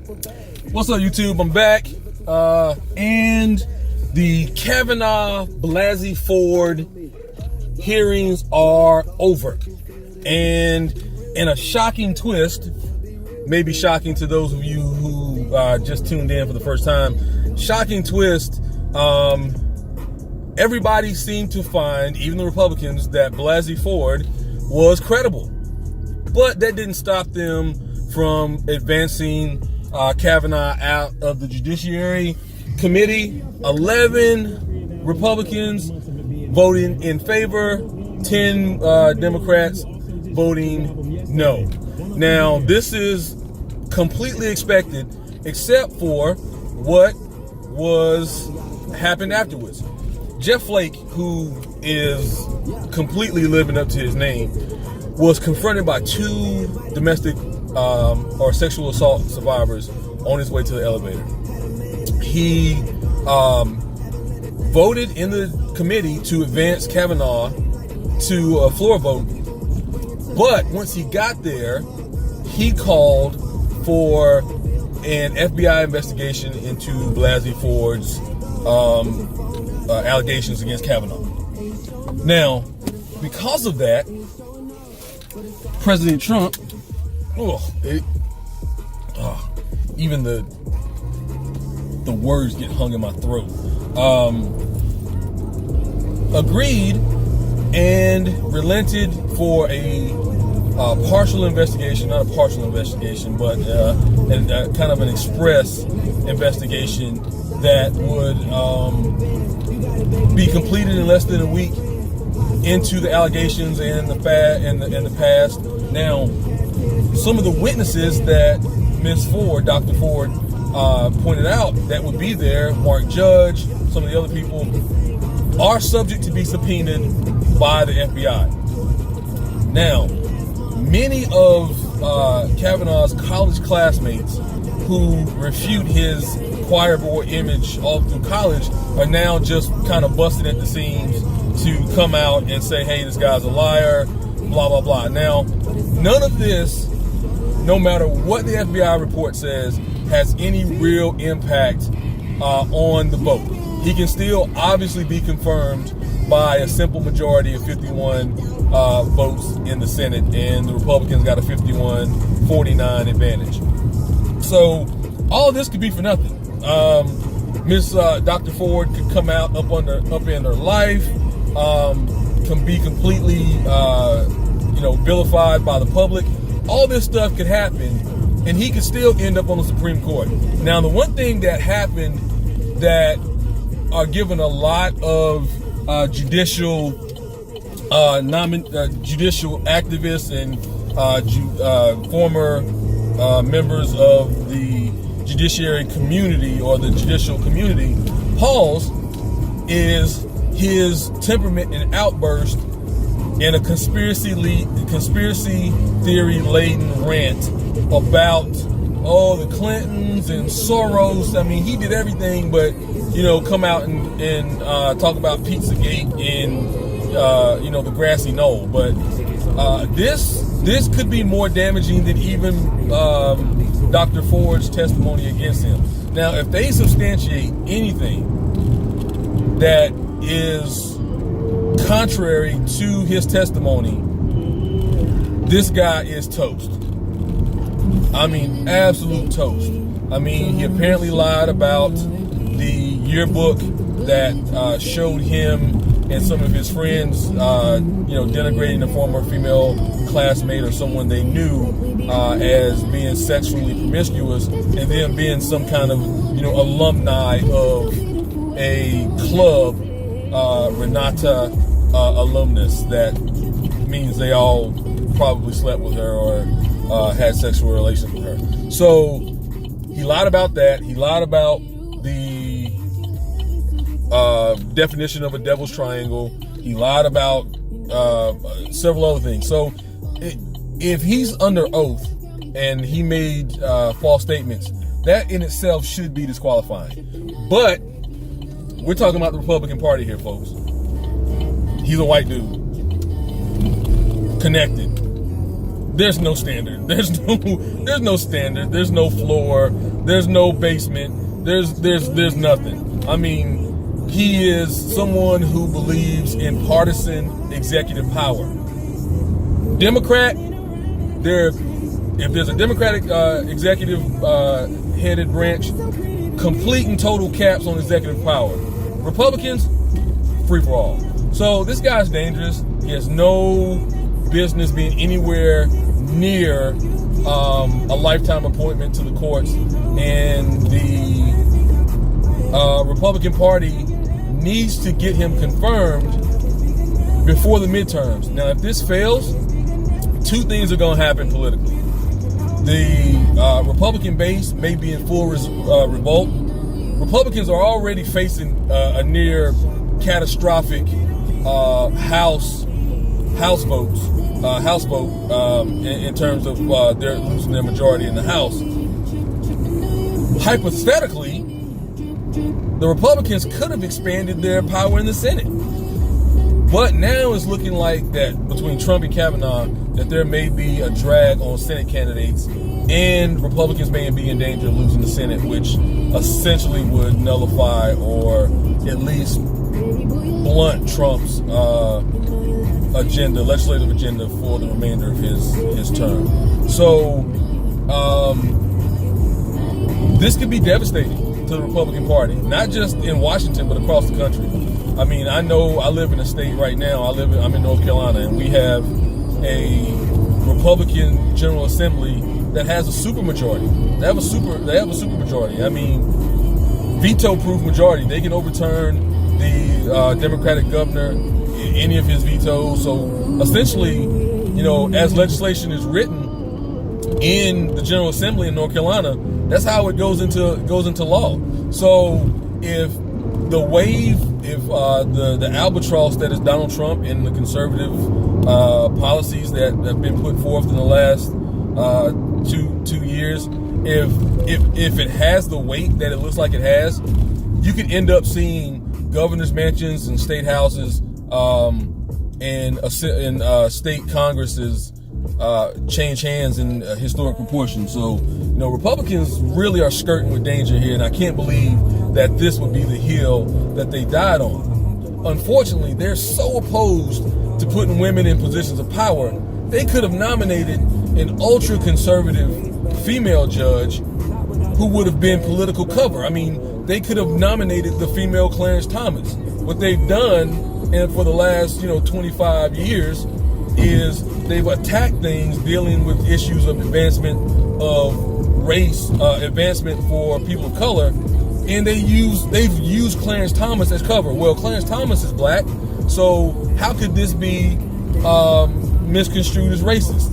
What's up, YouTube? I'm back. And the Kavanaugh Blasey Ford hearings are over. And in a shocking twist, maybe shocking to those of you who just tuned in for the first time, shocking twist, everybody seemed to find, even the Republicans, that Blasey Ford was credible. But that didn't stop them from advancing Kavanaugh out of the Judiciary Committee. 11 Republicans voting in favor, 10 Democrats voting no. Now, this is completely expected, except for what happened afterwards. Jeff Flake, who is completely living up to his name, was confronted by two domestic or sexual assault survivors on his way to the elevator. He voted in the committee to advance Kavanaugh to a floor vote, but once he got there, he called for an FBI investigation into Blasey Ford's allegations against Kavanaugh. Now, because of that, President Trump, even the words get hung in my throat, agreed and relented for a partial investigation, not a partial investigation, but kind of an express investigation that would be completed in less than a week into the allegations and the past. Now, some of the witnesses that Ms. Ford, Dr. Ford, pointed out that would be there, Mark Judge, some of the other people, are subject to be subpoenaed by the FBI. Now, many of Kavanaugh's college classmates who refute his choir boy image all through college are now just kind of busting at the seams to come out and say, hey, this guy's a liar, blah, blah, blah. Now, none of this, no matter what the FBI report says, has any real impact on the vote. He can still obviously be confirmed by a simple majority of 51 votes in the Senate, and the Republicans got a 51-49 advantage. So all of this could be for nothing. Dr. Ford could come out up in her life, can be completely vilified by the public. All this stuff could happen, and he could still end up on the Supreme Court. Now, the one thing that happened that are given a lot of judicial activists and former members of the judiciary community or the judicial community pause is his temperament and outburst in a conspiracy theory laden rant about the Clintons and Soros. I mean, he did everything but come out and talk about Pizzagate and the grassy knoll. But this could be more damaging than even Dr. Ford's testimony against him. Now, if they substantiate anything that is contrary to his testimony, this guy is toast. I mean, absolute toast. I mean, he apparently lied about the yearbook that showed him and some of his friends, denigrating a former female classmate or someone they knew as being sexually promiscuous, and then being some kind of, alumni of a club, Renata alumnus. That means they all probably slept with her or had sexual relations with her. So he lied about that. He lied about the definition of a devil's triangle. He lied about several other things. So if he's under oath and he made false statements, that in itself should be disqualifying. But we're talking about the Republican Party here, folks. He's a white dude, connected, there's no standard. There's no standard. There's no floor. There's no basement. There's nothing. I mean, he is someone who believes in partisan executive power. Democrat, if there's a Democratic executive headed branch, complete and total caps on executive power. Republicans, free for all. So this guy's dangerous. He has no business being anywhere near a lifetime appointment to the courts, and the Republican Party needs to get him confirmed before the midterms. Now, if this fails, two things are going to happen politically. The Republican base may be in full revolt. Republicans are already facing a near catastrophic House vote in terms of they're losing their majority in the House. Hypothetically, the Republicans could have expanded their power in the Senate. But now it's looking like that between Trump and Kavanaugh, that there may be a drag on Senate candidates, and Republicans may be in danger of losing the Senate, which essentially would nullify or at least blunt Trump's legislative agenda for the remainder of his term. So this could be devastating to the Republican Party, not just in Washington, but across the country. I mean, I know I live in a state right now. I'm in North Carolina, and we have a Republican General Assembly that has a supermajority. They have a supermajority. I mean, veto-proof majority. They can overturn the Democratic governor in any of his vetoes. So essentially, as legislation is written in the General Assembly in North Carolina, that's how it goes into law. So if the albatross that is Donald Trump and the conservative policies that have been put forth in the last 2 years, if it has the weight that it looks like it has, you could end up seeing governors' mansions and state houses and state congresses change hands in historic proportions. So, Republicans really are skirting with danger here, and I can't believe that this would be the hill that they died on. Unfortunately, they're so opposed to putting women in positions of power. They could have nominated an ultra-conservative female judge who would have been political cover. I mean, they could have nominated the female Clarence Thomas. What they've done, and for the last 25 years, is they've attacked things dealing with issues of advancement of race, advancement for people of color, and they've used Clarence Thomas as cover. Well, Clarence Thomas is black, so how could this be misconstrued as racist?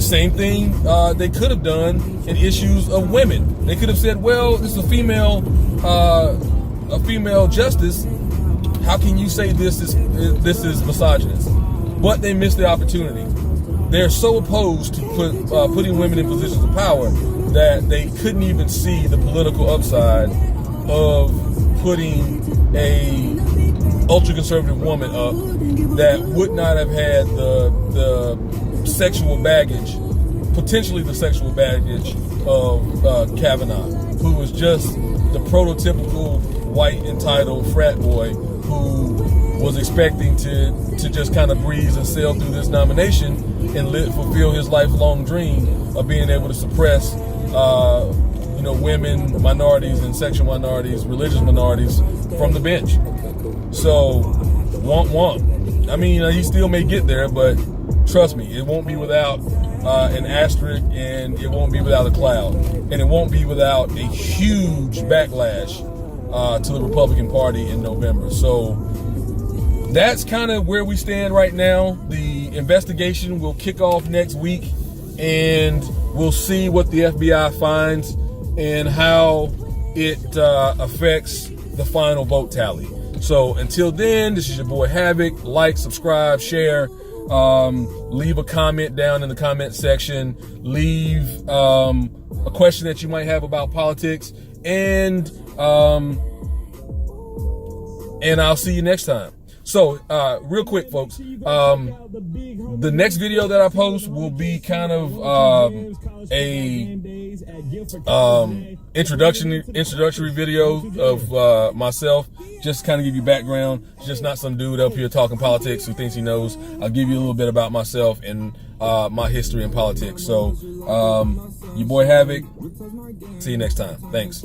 Same thing they could have done in issues of women. They could have said, well, this is a female justice. How can you say this is misogynist? But they missed the opportunity. They're so opposed to putting women in positions of power that they couldn't even see the political upside of putting a ultra-conservative woman up that would not have had the sexual baggage, potentially the sexual baggage of Kavanaugh, who was just the prototypical white entitled frat boy who was expecting to just kind of breeze and sail through this nomination and fulfill his lifelong dream of being able to suppress women, minorities, and sexual minorities, religious minorities from the bench. So, womp. I mean, he still may get there, but trust me, it won't be without an asterisk, and it won't be without a cloud, and it won't be without a huge backlash to the Republican Party in November. So that's kind of where we stand right now. The investigation will kick off next week, and we'll see what the FBI finds and how it affects the final vote tally. So until then, this is your boy Havoc. Like, subscribe, share, leave a comment down in the comment section, leave a question that you might have about politics, and I'll see you next time. So, real quick, folks, The next video that I post will be kind of introductory video of myself, just kind of give you background. Just not some dude up here talking politics who thinks he knows. I'll give you a little bit about myself and my history in politics. So your boy Havoc, see you next time. Thanks.